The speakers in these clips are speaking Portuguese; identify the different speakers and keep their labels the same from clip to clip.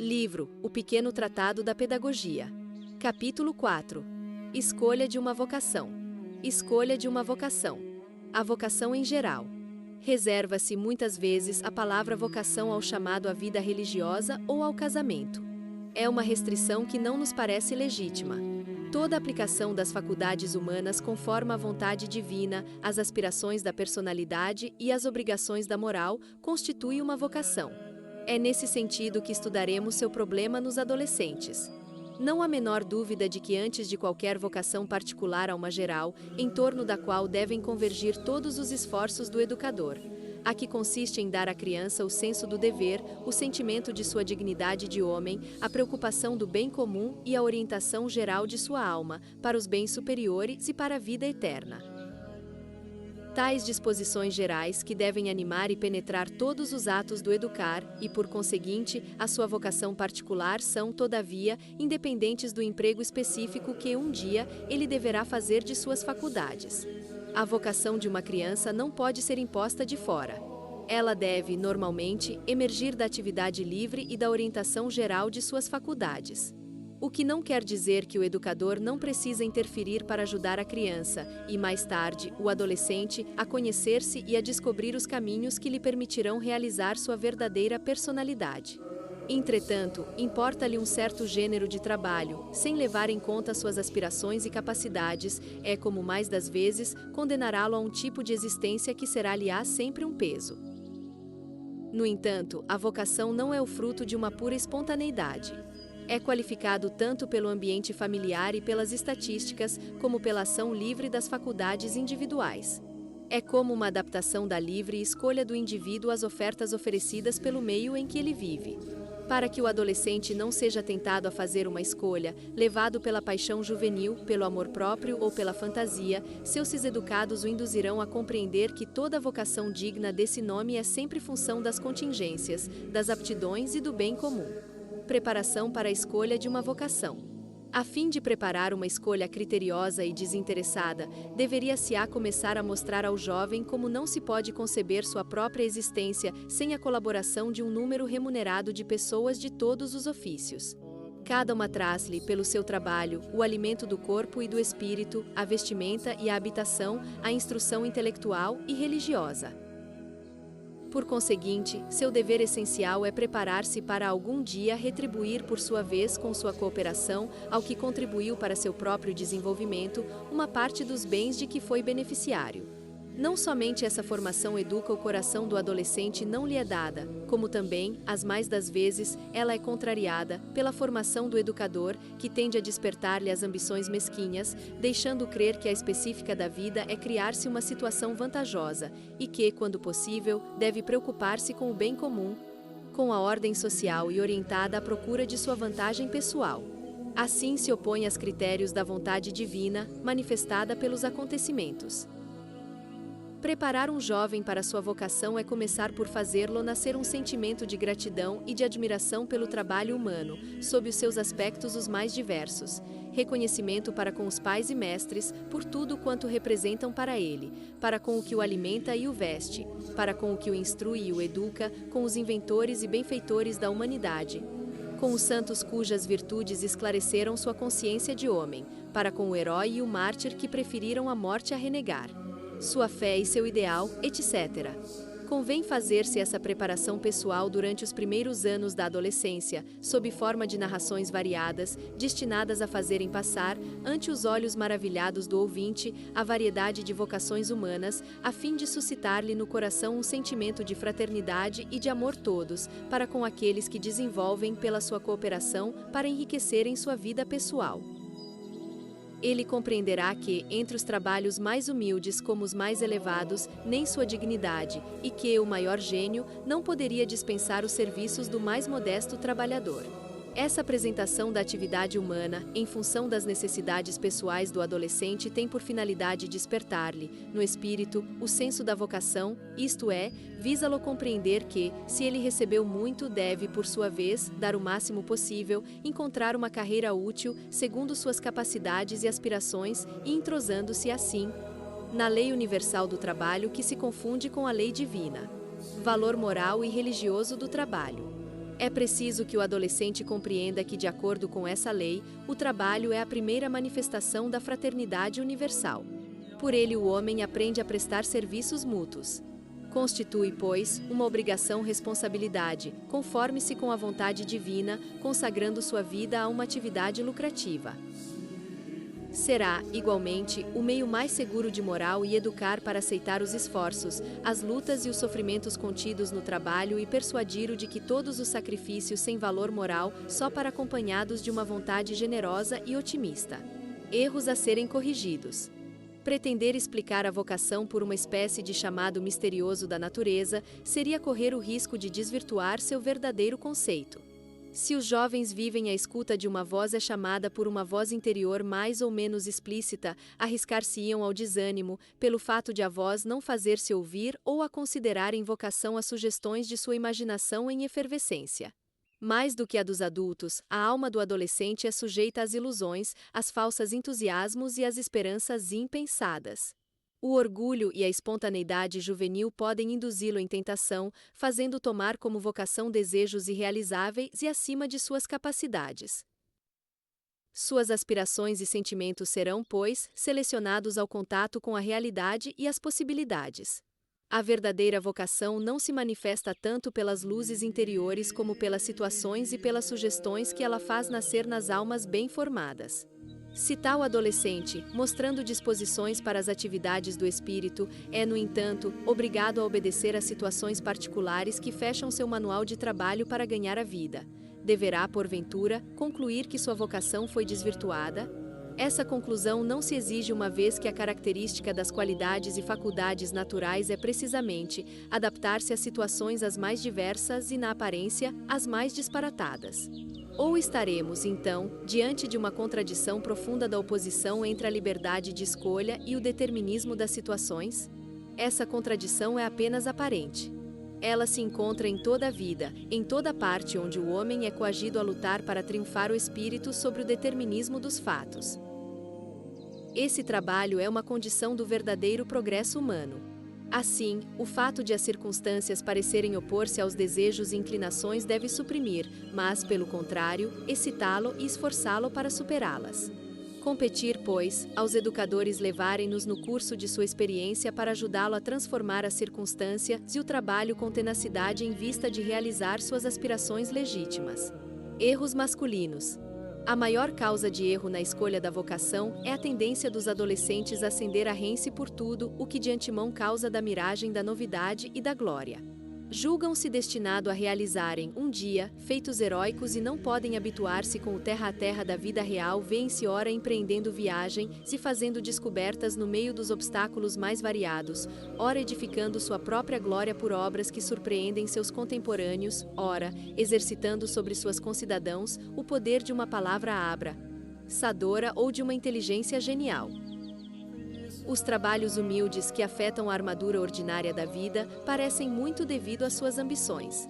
Speaker 1: Livro O Pequeno Tratado da Pedagogia. Capítulo 4. Escolha de uma vocação. Escolha de uma vocação. A vocação em geral. Reserva-se muitas vezes a palavra vocação ao chamado à vida religiosa ou ao casamento. É uma restrição que não nos parece legítima. Toda aplicação das faculdades humanas conforme a vontade divina, as aspirações da personalidade e as obrigações da moral constitui uma vocação. É nesse sentido que estudaremos seu problema nos adolescentes. Não há menor dúvida de que antes de qualquer vocação particular há uma geral, em torno da qual devem convergir todos os esforços do educador. A que consiste em dar à criança o senso do dever, o sentimento de sua dignidade de homem, a preocupação do bem comum e a orientação geral de sua alma, para os bens superiores e para a vida eterna. Tais disposições gerais que devem animar e penetrar todos os atos do educar e, por conseguinte, a sua vocação particular são, todavia, independentes do emprego específico que um dia ele deverá fazer de suas faculdades. A vocação de uma criança não pode ser imposta de fora. Ela deve, normalmente, emergir da atividade livre e da orientação geral de suas faculdades. O que não quer dizer que o educador não precisa interferir para ajudar a criança e, mais tarde, o adolescente a conhecer-se e a descobrir os caminhos que lhe permitirão realizar sua verdadeira personalidade. Entretanto, importa-lhe um certo gênero de trabalho, sem levar em conta suas aspirações e capacidades, é como mais das vezes condenará-lo a um tipo de existência que será-lhe-á sempre um peso. No entanto, a vocação não é o fruto de uma pura espontaneidade. É qualificado tanto pelo ambiente familiar e pelas estatísticas, como pela ação livre das faculdades individuais. É como uma adaptação da livre escolha do indivíduo às ofertas oferecidas pelo meio em que ele vive. Para que o adolescente não seja tentado a fazer uma escolha, levado pela paixão juvenil, pelo amor próprio ou pela fantasia, seus educados o induzirão a compreender que toda vocação digna desse nome é sempre função das contingências, das aptidões e do bem comum. Preparação para a escolha de uma vocação. A fim de preparar uma escolha criteriosa e desinteressada, deveria-se-á começar a mostrar ao jovem como não se pode conceber sua própria existência sem a colaboração de um número remunerado de pessoas de todos os ofícios. Cada uma traz-lhe, pelo seu trabalho, o alimento do corpo e do espírito, a vestimenta e a habitação, a instrução intelectual e religiosa. Por conseguinte, seu dever essencial é preparar-se para algum dia retribuir por sua vez com sua cooperação ao que contribuiu para seu próprio desenvolvimento uma parte dos bens de que foi beneficiário. Não somente essa formação educa o coração do adolescente não lhe é dada, como também, as mais das vezes, ela é contrariada pela formação do educador, que tende a despertar-lhe as ambições mesquinhas, deixando crer que a específica da vida é criar-se uma situação vantajosa e que, quando possível, deve preocupar-se com o bem comum, com a ordem social e orientada à procura de sua vantagem pessoal. Assim se opõe aos critérios da vontade divina, manifestada pelos acontecimentos. Preparar um jovem para sua vocação é começar por fazê-lo nascer um sentimento de gratidão e de admiração pelo trabalho humano, sob os seus aspectos os mais diversos. Reconhecimento para com os pais e mestres, por tudo quanto representam para ele, para com o que o alimenta e o veste, para com o que o instrui e o educa, com os inventores e benfeitores da humanidade, com os santos cujas virtudes esclareceram sua consciência de homem, para com o herói e o mártir que preferiram a morte a renegar sua fé e seu ideal, etc. Convém fazer-se essa preparação pessoal durante os primeiros anos da adolescência, sob forma de narrações variadas, destinadas a fazerem passar, ante os olhos maravilhados do ouvinte, a variedade de vocações humanas, a fim de suscitar-lhe no coração um sentimento de fraternidade e de amor todos, para com aqueles que desenvolvem pela sua cooperação para enriquecerem sua vida pessoal. Ele compreenderá que, entre os trabalhos mais humildes como os mais elevados, nem sua dignidade, e que o maior gênio não poderia dispensar os serviços do mais modesto trabalhador. Essa apresentação da atividade humana, em função das necessidades pessoais do adolescente, tem por finalidade despertar-lhe, no espírito, o senso da vocação, isto é, visa-lo compreender que, se ele recebeu muito, deve, por sua vez, dar o máximo possível, encontrar uma carreira útil, segundo suas capacidades e aspirações, e entrosando-se assim na lei universal do trabalho que se confunde com a lei divina. Valor moral e religioso do trabalho. É preciso que o adolescente compreenda que, de acordo com essa lei, o trabalho é a primeira manifestação da fraternidade universal. Por ele, o homem aprende a prestar serviços mútuos. Constitui, pois, uma obrigação-responsabilidade, conforme-se com a vontade divina, consagrando sua vida a uma atividade lucrativa. Será, igualmente, o meio mais seguro de moral e educar para aceitar os esforços, as lutas e os sofrimentos contidos no trabalho e persuadir-o de que todos os sacrifícios sem valor moral só para acompanhados de uma vontade generosa e otimista. Erros a serem corrigidos. Pretender explicar a vocação por uma espécie de chamado misterioso da natureza seria correr o risco de desvirtuar seu verdadeiro conceito. Se os jovens vivem à escuta de uma voz chamada por uma voz interior mais ou menos explícita, arriscar-se-iam ao desânimo, pelo fato de a voz não fazer-se ouvir ou a considerar em vocação às sugestões de sua imaginação em efervescência. Mais do que a dos adultos, a alma do adolescente é sujeita às ilusões, às falsas entusiasmos e às esperanças impensadas. O orgulho e a espontaneidade juvenil podem induzi-lo em tentação, fazendo tomar como vocação desejos irrealizáveis e acima de suas capacidades. Suas aspirações e sentimentos serão, pois, selecionados ao contato com a realidade e as possibilidades. A verdadeira vocação não se manifesta tanto pelas luzes interiores como pelas situações e pelas sugestões que ela faz nascer nas almas bem formadas. Se tal adolescente, mostrando disposições para as atividades do espírito, é, no entanto, obrigado a obedecer a situações particulares que fecham seu manual de trabalho para ganhar a vida, deverá, porventura, concluir que sua vocação foi desvirtuada? Essa conclusão não se exige uma vez que a característica das qualidades e faculdades naturais é precisamente adaptar-se às situações as mais diversas e, na aparência, as mais disparatadas. Ou estaremos, então, diante de uma contradição profunda da oposição entre a liberdade de escolha e o determinismo das situações? Essa contradição é apenas aparente. Ela se encontra em toda a vida, em toda parte onde o homem é coagido a lutar para triunfar o espírito sobre o determinismo dos fatos. Esse trabalho é uma condição do verdadeiro progresso humano. Assim, o fato de as circunstâncias parecerem opor-se aos desejos e inclinações deve suprimir, mas, pelo contrário, excitá-lo e esforçá-lo para superá-las. Competir, pois, aos educadores levarem-nos no curso de sua experiência para ajudá-lo a transformar as circunstâncias e o trabalho com tenacidade em vista de realizar suas aspirações legítimas. Erros masculinos. A maior causa de erro na escolha da vocação é a tendência dos adolescentes a acender a rence por tudo o que de antemão causa da miragem da novidade e da glória. Julgam-se destinado a realizarem, um dia, feitos heróicos e não podem habituar-se com o terra a terra da vida real, veem-se ora empreendendo viagem, se fazendo descobertas no meio dos obstáculos mais variados, ora edificando sua própria glória por obras que surpreendem seus contemporâneos, ora, exercitando sobre suas concidadãos o poder de uma palavra abraçadora ou de uma inteligência genial. Os trabalhos humildes que afetam a armadura ordinária da vida parecem muito devido às suas ambições.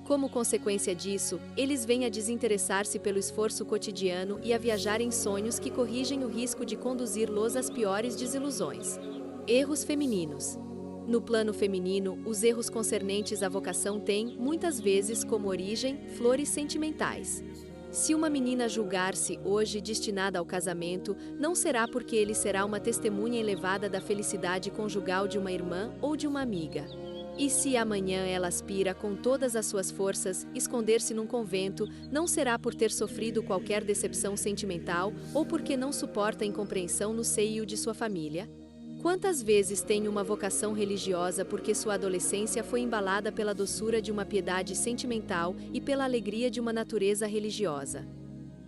Speaker 1: Como consequência disso, eles vêm a desinteressar-se pelo esforço cotidiano e a viajar em sonhos que corrigem o risco de conduzi-los às piores desilusões. Erros femininos. No plano feminino, os erros concernentes à vocação têm, muitas vezes, como origem, flores sentimentais. Se uma menina julgar-se hoje destinada ao casamento, não será porque ele será uma testemunha elevada da felicidade conjugal de uma irmã ou de uma amiga. E se amanhã ela aspira com todas as suas forças esconder-se num convento, não será por ter sofrido qualquer decepção sentimental ou porque não suporta a incompreensão no seio de sua família? Quantas vezes tem uma vocação religiosa porque sua adolescência foi embalada pela doçura de uma piedade sentimental e pela alegria de uma natureza religiosa?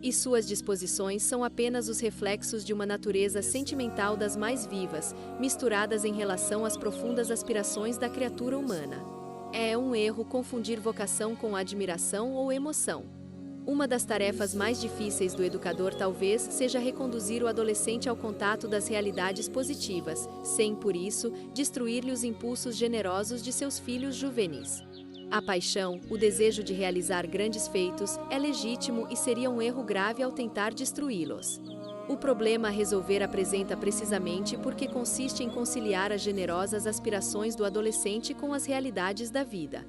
Speaker 1: E suas disposições são apenas os reflexos de uma natureza sentimental das mais vivas, misturadas em relação às profundas aspirações da criatura humana. É um erro confundir vocação com admiração ou emoção. Uma das tarefas mais difíceis do educador talvez seja reconduzir o adolescente ao contato das realidades positivas, sem, por isso, destruir-lhe os impulsos generosos de seus filhos juvenis. A paixão, o desejo de realizar grandes feitos, é legítimo e seria um erro grave ao tentar destruí-los. O problema a resolver apresenta precisamente porque consiste em conciliar as generosas aspirações do adolescente com as realidades da vida.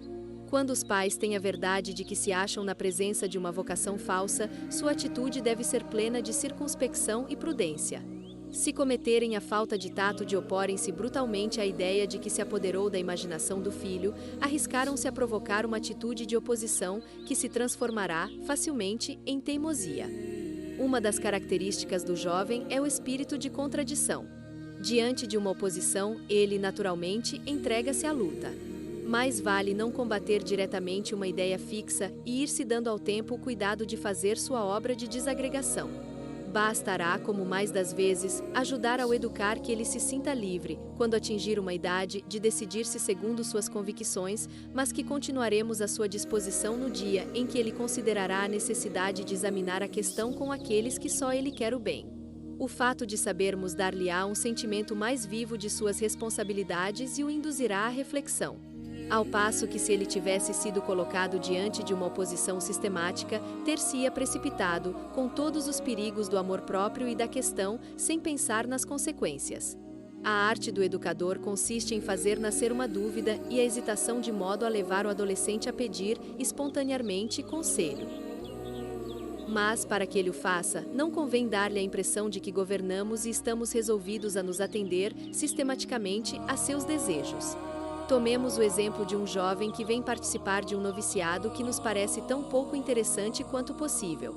Speaker 1: Quando os pais têm a verdade de que se acham na presença de uma vocação falsa, sua atitude deve ser plena de circunspecção e prudência. Se cometerem a falta de tato de oporem-se brutalmente à ideia de que se apoderou da imaginação do filho, arriscaram-se a provocar uma atitude de oposição que se transformará, facilmente, em teimosia. Uma das características do jovem é o espírito de contradição. Diante de uma oposição, ele, naturalmente, entrega-se à luta. Mais vale não combater diretamente uma ideia fixa e ir se dando ao tempo o cuidado de fazer sua obra de desagregação. Bastará, como mais das vezes, ajudar ao educar que ele se sinta livre, quando atingir uma idade, de decidir-se segundo suas convicções, mas que continuaremos à sua disposição no dia em que ele considerará a necessidade de examinar a questão com aqueles que só ele quer o bem. O fato de sabermos dar-lhe-á um sentimento mais vivo de suas responsabilidades e o induzirá à reflexão. Ao passo que se ele tivesse sido colocado diante de uma oposição sistemática, ter-se-ia precipitado, com todos os perigos do amor próprio e da questão, sem pensar nas consequências. A arte do educador consiste em fazer nascer uma dúvida e a hesitação de modo a levar o adolescente a pedir, espontaneamente, conselho. Mas, para que ele o faça, não convém dar-lhe a impressão de que governamos e estamos resolvidos a nos atender, sistematicamente, a seus desejos. Tomemos o exemplo de um jovem que vem participar de um noviciado que nos parece tão pouco interessante quanto possível.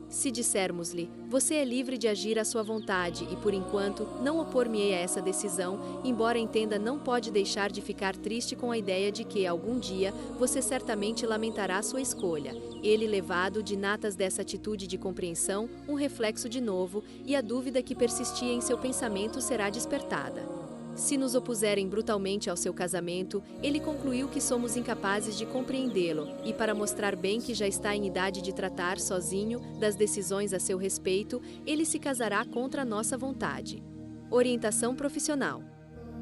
Speaker 1: Se dissermos-lhe, você é livre de agir à sua vontade e, por enquanto, não opor-me-ei a essa decisão, embora entenda não pode deixar de ficar triste com a ideia de que, algum dia, você certamente lamentará sua escolha, ele levado de natas dessa atitude de compreensão, um reflexo de novo, e a dúvida que persistia em seu pensamento será despertada. Se nos opuserem brutalmente ao seu casamento, ele concluiu que somos incapazes de compreendê-lo, e para mostrar bem que já está em idade de tratar, sozinho, das decisões a seu respeito, ele se casará contra a nossa vontade. Orientação profissional.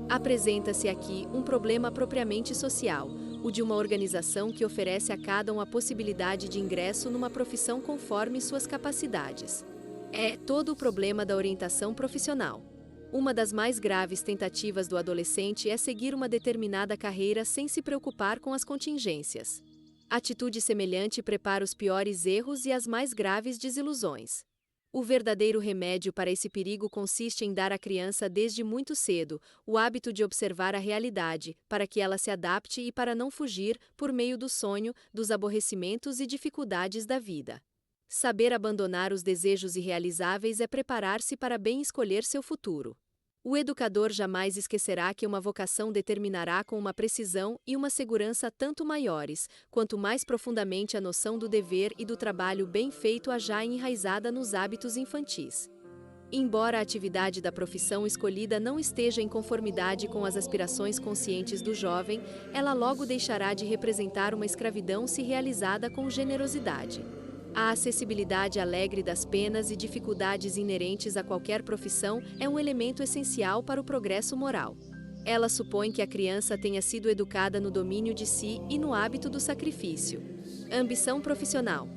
Speaker 1: Apresenta-se aqui um problema propriamente social, o de uma organização que oferece a cada um a possibilidade de ingresso numa profissão conforme suas capacidades. É todo o problema da orientação profissional. Uma das mais graves tentativas do adolescente é seguir uma determinada carreira sem se preocupar com as contingências. Atitude semelhante prepara os piores erros e as mais graves desilusões. O verdadeiro remédio para esse perigo consiste em dar à criança desde muito cedo o hábito de observar a realidade, para que ela se adapte e para não fugir, por meio do sonho, dos aborrecimentos e dificuldades da vida. Saber abandonar os desejos irrealizáveis é preparar-se para bem escolher seu futuro. O educador jamais esquecerá que uma vocação determinará com uma precisão e uma segurança tanto maiores, quanto mais profundamente a noção do dever e do trabalho bem feito já enraizada nos hábitos infantis. Embora a atividade da profissão escolhida não esteja em conformidade com as aspirações conscientes do jovem, ela logo deixará de representar uma escravidão se realizada com generosidade. A acessibilidade alegre das penas e dificuldades inerentes a qualquer profissão é um elemento essencial para o progresso moral. Ela supõe que a criança tenha sido educada no domínio de si e no hábito do sacrifício. Ambição profissional.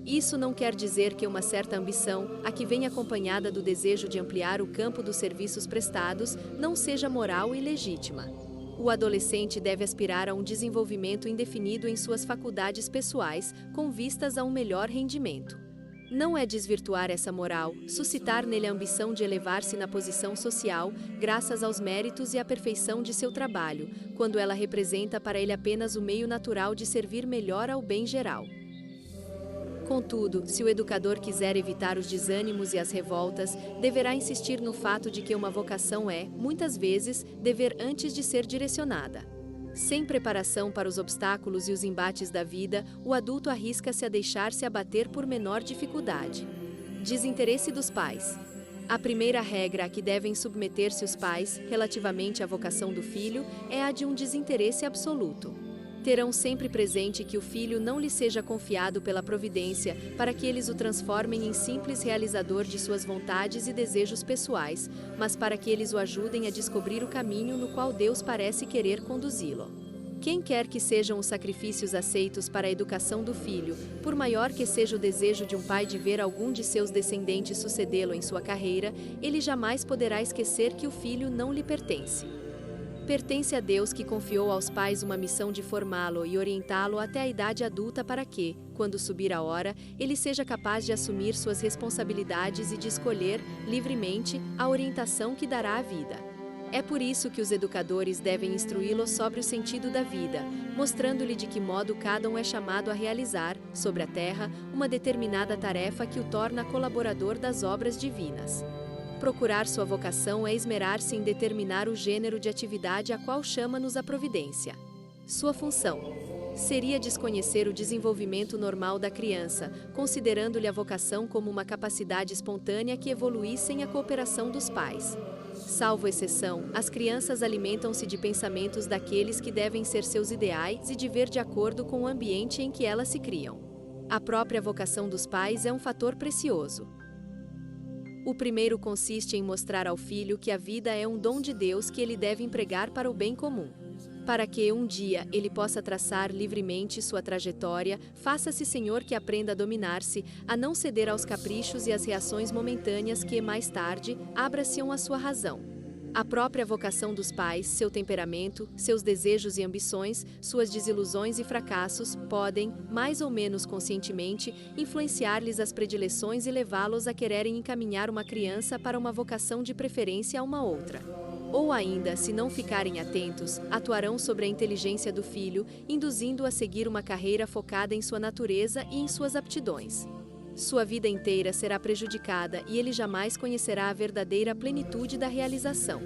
Speaker 1: Isso não quer dizer que uma certa ambição, a que vem acompanhada do desejo de ampliar o campo dos serviços prestados, não seja moral e legítima. O adolescente deve aspirar a um desenvolvimento indefinido em suas faculdades pessoais, com vistas a um melhor rendimento. Não é desvirtuar essa moral, suscitar nele a ambição de elevar-se na posição social, graças aos méritos e à perfeição de seu trabalho, quando ela representa para ele apenas o meio natural de servir melhor ao bem geral. Contudo, se o educador quiser evitar os desânimos e as revoltas, deverá insistir no fato de que uma vocação é, muitas vezes, dever antes de ser direcionada. Sem preparação para os obstáculos e os embates da vida, o adulto arrisca-se a deixar-se abater por menor dificuldade. Desinteresse dos pais. A primeira regra a que devem submeter-se os pais, relativamente à vocação do filho, é a de um desinteresse absoluto. Terão sempre presente que o filho não lhe seja confiado pela providência para que eles o transformem em simples realizador de suas vontades e desejos pessoais, mas para que eles o ajudem a descobrir o caminho no qual Deus parece querer conduzi-lo. Quem quer que sejam os sacrifícios aceitos para a educação do filho, por maior que seja o desejo de um pai de ver algum de seus descendentes sucedê-lo em sua carreira, ele jamais poderá esquecer que o filho não lhe pertence. Pertence a Deus que confiou aos pais uma missão de formá-lo e orientá-lo até a idade adulta para que, quando subir a hora, ele seja capaz de assumir suas responsabilidades e de escolher, livremente, a orientação que dará à vida. É por isso que os educadores devem instruí-lo sobre o sentido da vida, mostrando-lhe de que modo cada um é chamado a realizar, sobre a terra, uma determinada tarefa que o torna colaborador das obras divinas. Procurar sua vocação é esmerar-se em determinar o gênero de atividade a qual chama-nos a providência. Sua função seria desconhecer o desenvolvimento normal da criança, considerando-lhe a vocação como uma capacidade espontânea que evolui sem a cooperação dos pais. Salvo exceção, as crianças alimentam-se de pensamentos daqueles que devem ser seus ideais e de ver de acordo com o ambiente em que elas se criam. A própria vocação dos pais é um fator precioso. O primeiro consiste em mostrar ao filho que a vida é um dom de Deus que ele deve empregar para o bem comum. Para que, um dia, ele possa traçar livremente sua trajetória, faça-se Senhor que aprenda a dominar-se, a não ceder aos caprichos e às reações momentâneas que, mais tarde, abra-se-ão à sua razão. A própria vocação dos pais, seu temperamento, seus desejos e ambições, suas desilusões e fracassos, podem, mais ou menos conscientemente, influenciar-lhes as predileções e levá-los a quererem encaminhar uma criança para uma vocação de preferência a uma outra. Ou ainda, se não ficarem atentos, atuarão sobre a inteligência do filho, induzindo-o a seguir uma carreira focada em sua natureza e em suas aptidões. Sua vida inteira será prejudicada e ele jamais conhecerá a verdadeira plenitude da realização.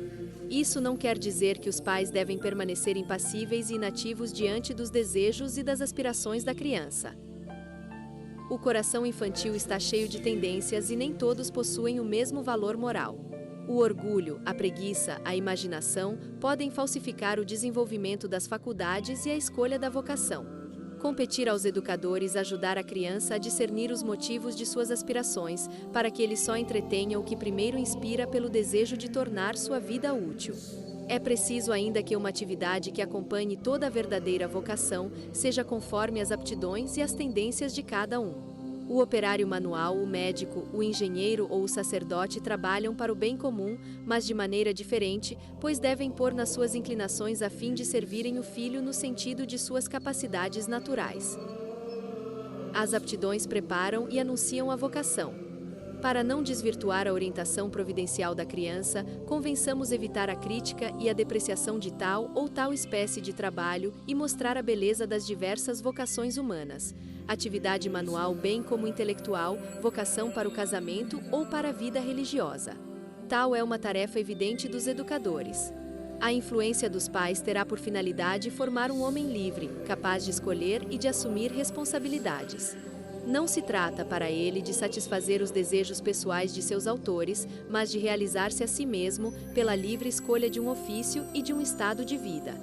Speaker 1: Isso não quer dizer que os pais devem permanecer impassíveis e inativos diante dos desejos e das aspirações da criança. O coração infantil está cheio de tendências e nem todos possuem o mesmo valor moral. O orgulho, a preguiça, a imaginação podem falsificar o desenvolvimento das faculdades e a escolha da vocação. Competir aos educadores ajudar a criança a discernir os motivos de suas aspirações, para que ele só entretenha o que primeiro inspira pelo desejo de tornar sua vida útil. É preciso ainda que uma atividade que acompanhe toda a verdadeira vocação seja conforme as aptidões e as tendências de cada um. O operário manual, o médico, o engenheiro ou o sacerdote trabalham para o bem comum, mas de maneira diferente, pois devem pôr nas suas inclinações a fim de servirem o filho no sentido de suas capacidades naturais. As aptidões preparam e anunciam a vocação. Para não desvirtuar a orientação providencial da criança, convençamos evitar a crítica e a depreciação de tal ou tal espécie de trabalho e mostrar a beleza das diversas vocações humanas. Atividade manual bem como intelectual, vocação para o casamento ou para a vida religiosa. Tal é uma tarefa evidente dos educadores. A influência dos pais terá por finalidade formar um homem livre, capaz de escolher e de assumir responsabilidades. Não se trata, para ele, de satisfazer os desejos pessoais de seus autores, mas de realizar-se a si mesmo pela livre escolha de um ofício e de um estado de vida.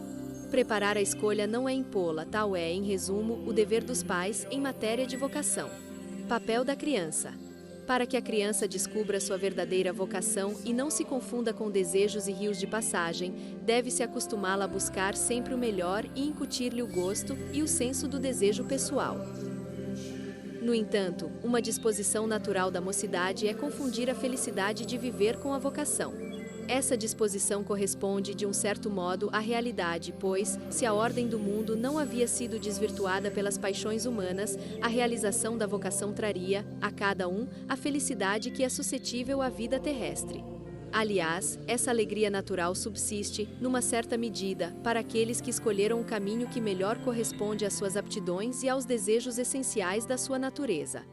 Speaker 1: Preparar a escolha não é impô-la, tal é, em resumo, o dever dos pais em matéria de vocação. Papel da criança. Para que a criança descubra sua verdadeira vocação e não se confunda com desejos e rios de passagem, deve-se acostumá-la a buscar sempre o melhor e incutir-lhe o gosto e o senso do desejo pessoal. No entanto, uma disposição natural da mocidade é confundir a felicidade de viver com a vocação. Essa disposição corresponde, de um certo modo, à realidade, pois, se a ordem do mundo não havia sido desvirtuada pelas paixões humanas, a realização da vocação traria, a cada um, a felicidade que é suscetível à vida terrestre. Aliás, essa alegria natural subsiste, numa certa medida, para aqueles que escolheram o caminho que melhor corresponde às suas aptidões e aos desejos essenciais da sua natureza.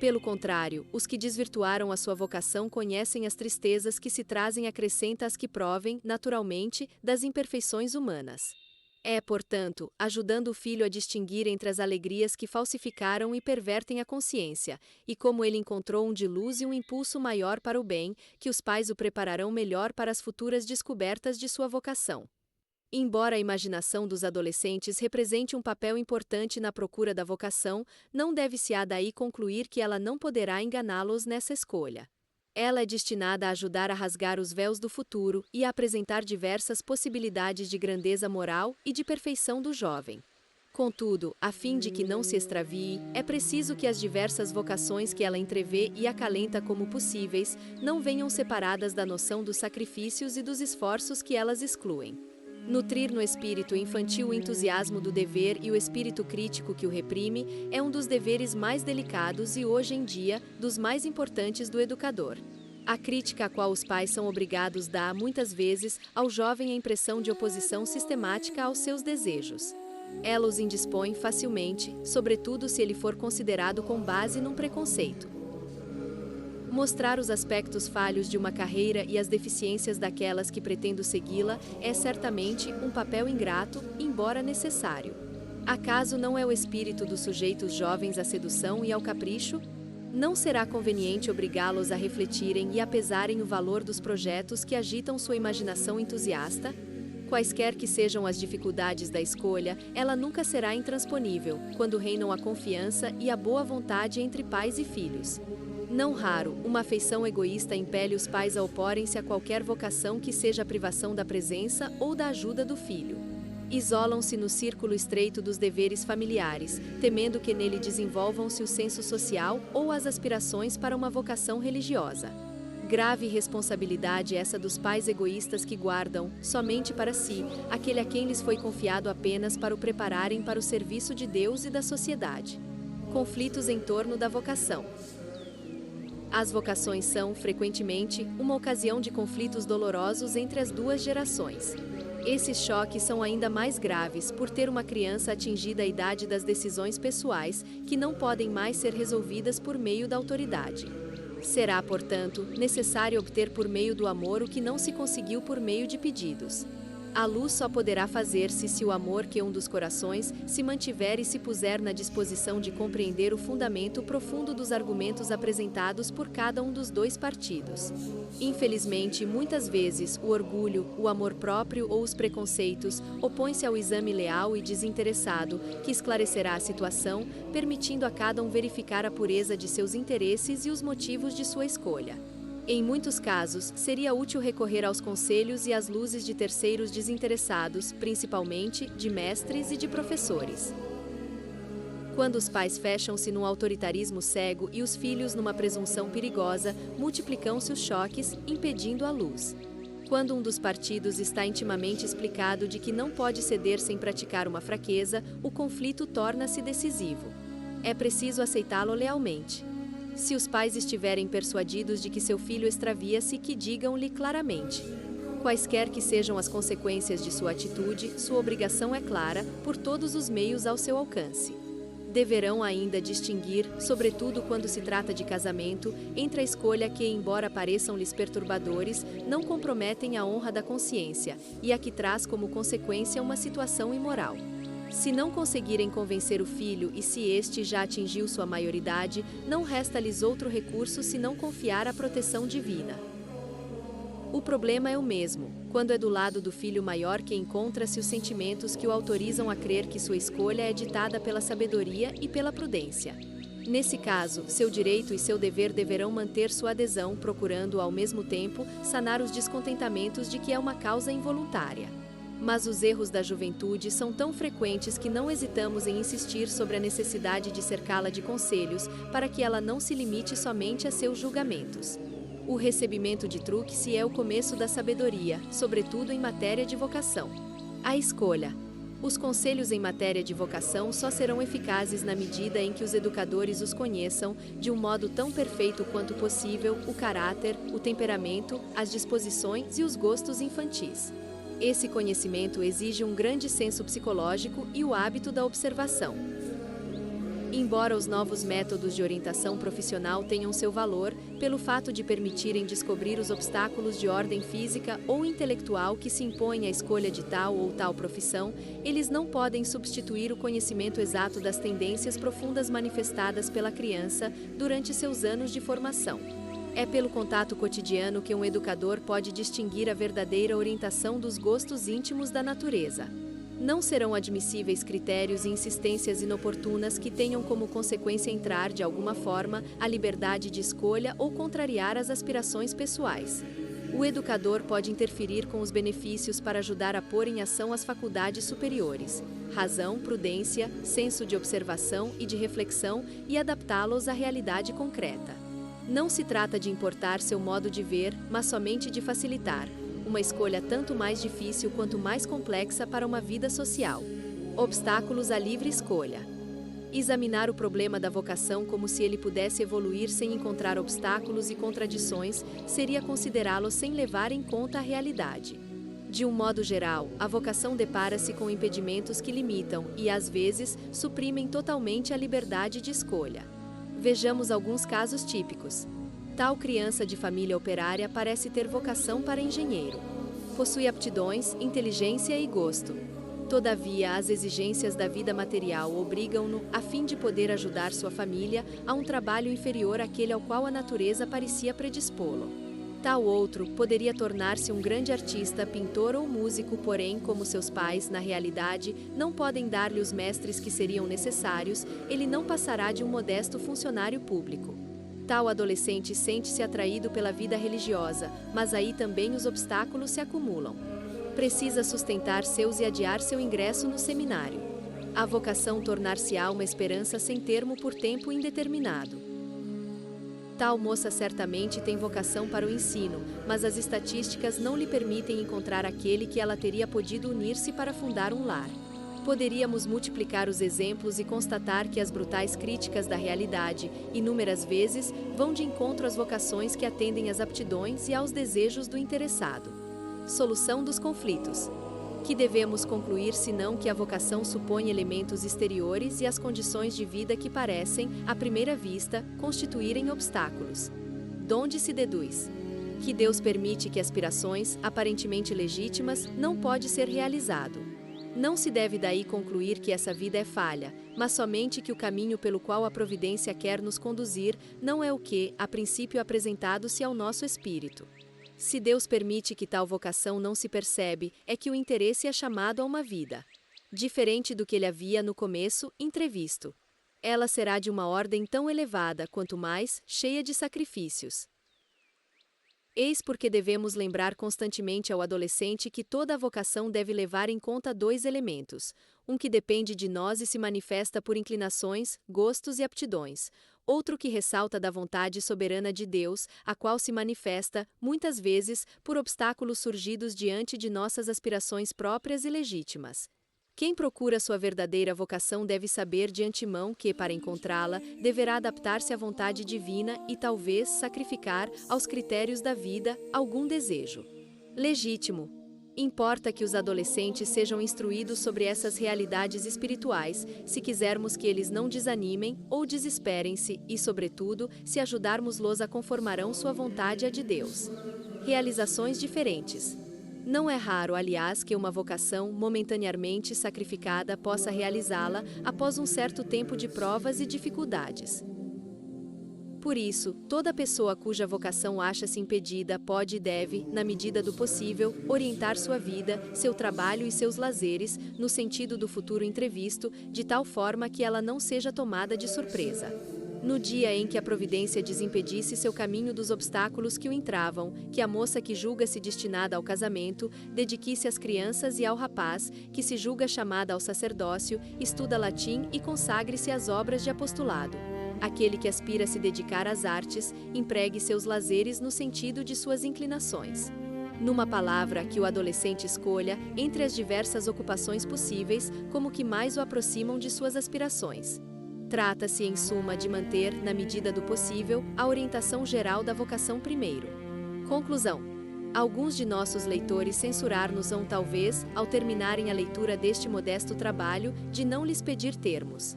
Speaker 1: Pelo contrário, os que desvirtuaram a sua vocação conhecem as tristezas que se trazem acrescenta às que provem, naturalmente, das imperfeições humanas. É, portanto, ajudando o filho a distinguir entre as alegrias que falsificaram e pervertem a consciência, e como ele encontrou um de luz e um impulso maior para o bem, que os pais o prepararão melhor para as futuras descobertas de sua vocação. Embora a imaginação dos adolescentes represente um papel importante na procura da vocação, não deve-se-á daí concluir que ela não poderá enganá-los nessa escolha. Ela é destinada a ajudar a rasgar os véus do futuro e a apresentar diversas possibilidades de grandeza moral e de perfeição do jovem. Contudo, a fim de que não se extravie, é preciso que as diversas vocações que ela entrevê e acalenta como possíveis não venham separadas da noção dos sacrifícios e dos esforços que elas excluem. Nutrir no espírito infantil o entusiasmo do dever e o espírito crítico que o reprime é um dos deveres mais delicados e, hoje em dia, dos mais importantes do educador. A crítica a qual os pais são obrigados dá, muitas vezes, ao jovem a impressão de oposição sistemática aos seus desejos. Ela os indispõe facilmente, sobretudo se ele for considerado com base num preconceito. Mostrar os aspectos falhos de uma carreira e as deficiências daquelas que pretendo segui-la é certamente um papel ingrato, embora necessário. Acaso não é o espírito dos sujeitos jovens à sedução e ao capricho? Não será conveniente obrigá-los a refletirem e a pesarem o valor dos projetos que agitam sua imaginação entusiasta? Quaisquer que sejam as dificuldades da escolha, ela nunca será intransponível, quando reinam a confiança e a boa vontade entre pais e filhos. Não raro, uma afeição egoísta impele os pais a oporem-se a qualquer vocação que seja a privação da presença ou da ajuda do filho. Isolam-se no círculo estreito dos deveres familiares, temendo que nele desenvolvam-se o senso social ou as aspirações para uma vocação religiosa. Grave responsabilidade essa dos pais egoístas que guardam, somente para si, aquele a quem lhes foi confiado apenas para o prepararem para o serviço de Deus e da sociedade. Conflitos em torno da vocação. As vocações são, frequentemente, uma ocasião de conflitos dolorosos entre as duas gerações. Esses choques são ainda mais graves por ter uma criança atingida a idade das decisões pessoais, que não podem mais ser resolvidas por meio da autoridade. Será, portanto, necessário obter por meio do amor o que não se conseguiu por meio de pedidos. A luz só poderá fazer-se se o amor que um dos corações se mantiver e se puser na disposição de compreender o fundamento profundo dos argumentos apresentados por cada um dos dois partidos. Infelizmente, muitas vezes, o orgulho, o amor próprio ou os preconceitos opõem-se ao exame leal e desinteressado, que esclarecerá a situação, permitindo a cada um verificar a pureza de seus interesses e os motivos de sua escolha. Em muitos casos, seria útil recorrer aos conselhos e às luzes de terceiros desinteressados, principalmente de mestres e de professores. Quando os pais fecham-se num autoritarismo cego e os filhos numa presunção perigosa, multiplicam-se os choques, impedindo a luz. Quando um dos partidos está intimamente explicado de que não pode ceder sem praticar uma fraqueza, o conflito torna-se decisivo. É preciso aceitá-lo lealmente. Se os pais estiverem persuadidos de que seu filho extravia-se, que digam-lhe claramente. Quaisquer que sejam as consequências de sua atitude, sua obrigação é clara, por todos os meios ao seu alcance. Deverão ainda distinguir, sobretudo quando se trata de casamento, entre a escolha que, embora pareçam-lhes perturbadores, não comprometem a honra da consciência, e a que traz como consequência uma situação imoral. Se não conseguirem convencer o filho e se este já atingiu sua maioridade, não resta-lhes outro recurso senão confiar à proteção divina. O problema é o mesmo, quando é do lado do filho maior que encontra-se os sentimentos que o autorizam a crer que sua escolha é ditada pela sabedoria e pela prudência. Nesse caso, seu direito e seu dever deverão manter sua adesão, procurando, ao mesmo tempo, sanar os descontentamentos de que é uma causa involuntária. Mas os erros da juventude são tão frequentes que não hesitamos em insistir sobre a necessidade de cercá-la de conselhos, para que ela não se limite somente a seus julgamentos. O recebimento de truque-se é o começo da sabedoria, sobretudo em matéria de vocação. A escolha. Os conselhos em matéria de vocação só serão eficazes na medida em que os educadores os conheçam, de um modo tão perfeito quanto possível, o caráter, o temperamento, as disposições e os gostos infantis. Esse conhecimento exige um grande senso psicológico e o hábito da observação. Embora os novos métodos de orientação profissional tenham seu valor, pelo fato de permitirem descobrir os obstáculos de ordem física ou intelectual que se impõem à escolha de tal ou tal profissão, eles não podem substituir o conhecimento exato das tendências profundas manifestadas pela criança durante seus anos de formação. É pelo contato cotidiano que um educador pode distinguir a verdadeira orientação dos gostos íntimos da natureza. Não serão admissíveis critérios e insistências inoportunas que tenham como consequência entrar, de alguma forma, a liberdade de escolha ou contrariar as aspirações pessoais. O educador pode interferir com os benefícios para ajudar a pôr em ação as faculdades superiores, razão, prudência, senso de observação e de reflexão e adaptá-los à realidade concreta. Não se trata de importar seu modo de ver, mas somente de facilitar, uma escolha tanto mais difícil quanto mais complexa para uma vida social. Obstáculos à livre escolha. Examinar o problema da vocação como se ele pudesse evoluir sem encontrar obstáculos e contradições seria considerá-lo sem levar em conta a realidade. De um modo geral, a vocação depara-se com impedimentos que limitam e, às vezes, suprimem totalmente a liberdade de escolha. Vejamos alguns casos típicos. Tal criança de família operária parece ter vocação para engenheiro. Possui aptidões, inteligência e gosto. Todavia, as exigências da vida material obrigam-no, a fim de poder ajudar sua família, a um trabalho inferior àquele ao qual a natureza parecia predispô-lo. Tal outro poderia tornar-se um grande artista, pintor ou músico, porém, como seus pais, na realidade, não podem dar-lhe os mestres que seriam necessários, ele não passará de um modesto funcionário público. Tal adolescente sente-se atraído pela vida religiosa, mas aí também os obstáculos se acumulam. Precisa sustentar seus e adiar seu ingresso no seminário. A vocação tornar-se-á uma esperança sem termo por tempo indeterminado. Tal moça certamente tem vocação para o ensino, mas as estatísticas não lhe permitem encontrar aquele que ela teria podido unir-se para fundar um lar. Poderíamos multiplicar os exemplos e constatar que as brutais críticas da realidade, inúmeras vezes, vão de encontro às vocações que atendem às aptidões e aos desejos do interessado. Solução dos conflitos. Que devemos concluir senão que a vocação supõe elementos exteriores e as condições de vida que parecem, à primeira vista, constituírem obstáculos. Donde se deduz? Que Deus permite que aspirações, aparentemente legítimas, não pode ser realizado. Não se deve daí concluir que essa vida é falha, mas somente que o caminho pelo qual a providência quer nos conduzir não é o que, a princípio apresentado-se ao nosso espírito. Se Deus permite que tal vocação não se percebe, é que o interesse é chamado a uma vida diferente do que ele havia no começo entrevisto. Ela será de uma ordem tão elevada quanto mais cheia de sacrifícios. Eis porque devemos lembrar constantemente ao adolescente que toda a vocação deve levar em conta dois elementos: um que depende de nós e se manifesta por inclinações, gostos e aptidões, outro que ressalta da vontade soberana de Deus, a qual se manifesta, muitas vezes, por obstáculos surgidos diante de nossas aspirações próprias e legítimas. Quem procura sua verdadeira vocação deve saber de antemão que, para encontrá-la, deverá adaptar-se à vontade divina e, talvez, sacrificar, aos critérios da vida, algum desejo legítimo. Importa que os adolescentes sejam instruídos sobre essas realidades espirituais, se quisermos que eles não desanimem ou desesperem-se e, sobretudo, se ajudarmos-los a conformarão sua vontade à de Deus. Realizações diferentes. Não é raro, aliás, que uma vocação, momentaneamente sacrificada, possa realizá-la após um certo tempo de provas e dificuldades. Por isso, toda pessoa cuja vocação acha-se impedida pode e deve, na medida do possível, orientar sua vida, seu trabalho e seus lazeres, no sentido do futuro entrevisto, de tal forma que ela não seja tomada de surpresa. No dia em que a providência desimpedisse seu caminho dos obstáculos que o entravam, que a moça que julga-se destinada ao casamento, dedique-se às crianças e ao rapaz, que se julga chamada ao sacerdócio, estuda latim e consagre-se às obras de apostolado. Aquele que aspira a se dedicar às artes, empregue seus lazeres no sentido de suas inclinações. Numa palavra, que o adolescente escolha, entre as diversas ocupações possíveis, como que mais o aproximam de suas aspirações. Trata-se, em suma, de manter, na medida do possível, a orientação geral da vocação primeiro. Conclusão. Alguns de nossos leitores censurar-nos-ão, talvez, ao terminarem a leitura deste modesto trabalho, de não lhes pedir termos.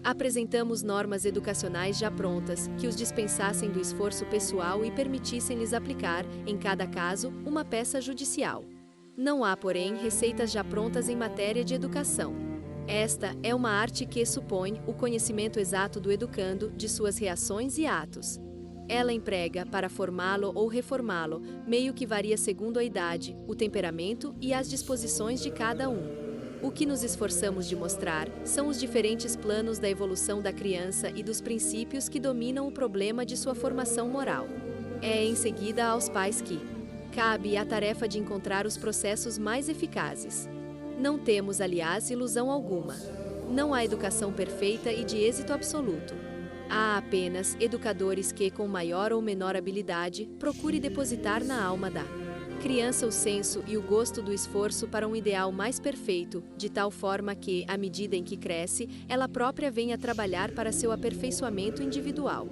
Speaker 1: Apresentamos normas educacionais já prontas, que os dispensassem do esforço pessoal e permitissem-lhes aplicar, em cada caso, uma peça judicial. Não há, porém, receitas já prontas em matéria de educação. Esta é uma arte que supõe o conhecimento exato do educando, de suas reações e atos. Ela emprega, para formá-lo ou reformá-lo, meio que varia segundo a idade, o temperamento e as disposições de cada um. O que nos esforçamos de mostrar são os diferentes planos da evolução da criança e dos princípios que dominam o problema de sua formação moral. É em seguida aos pais que cabe a tarefa de encontrar os processos mais eficazes. Não temos, aliás, ilusão alguma. Não há educação perfeita e de êxito absoluto. Há apenas educadores que, com maior ou menor habilidade, procure depositar na alma da Criança o senso e o gosto do esforço para um ideal mais perfeito, de tal forma que, à medida em que cresce, ela própria venha trabalhar para seu aperfeiçoamento individual.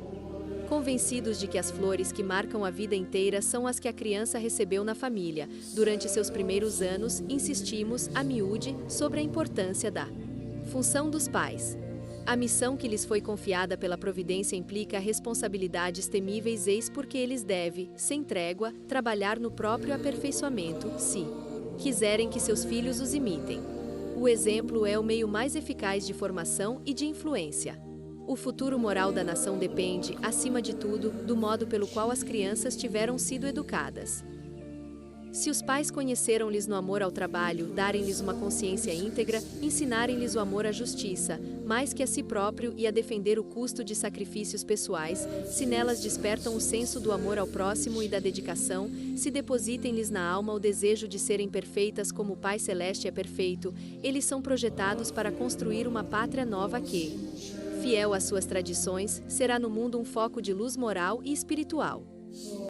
Speaker 1: Convencidos de que as flores que marcam a vida inteira são as que a criança recebeu na família, durante seus primeiros anos, insistimos, a miúde, sobre a importância da função dos pais. A missão que lhes foi confiada pela providência implica responsabilidades temíveis, eis porque eles devem, sem trégua, trabalhar no próprio aperfeiçoamento, se quiserem que seus filhos os imitem. O exemplo é o meio mais eficaz de formação e de influência. O futuro moral da nação depende, acima de tudo, do modo pelo qual as crianças tiveram sido educadas. Se os pais conheceram-lhes no amor ao trabalho, darem-lhes uma consciência íntegra, ensinarem-lhes o amor à justiça, mais que a si próprio e a defender o custo de sacrifícios pessoais, se nelas despertam o senso do amor ao próximo e da dedicação, se depositem-lhes na alma o desejo de serem perfeitas como o Pai Celeste é perfeito, eles são projetados para construir uma pátria nova que, fiel às suas tradições, será no mundo um foco de luz moral e espiritual.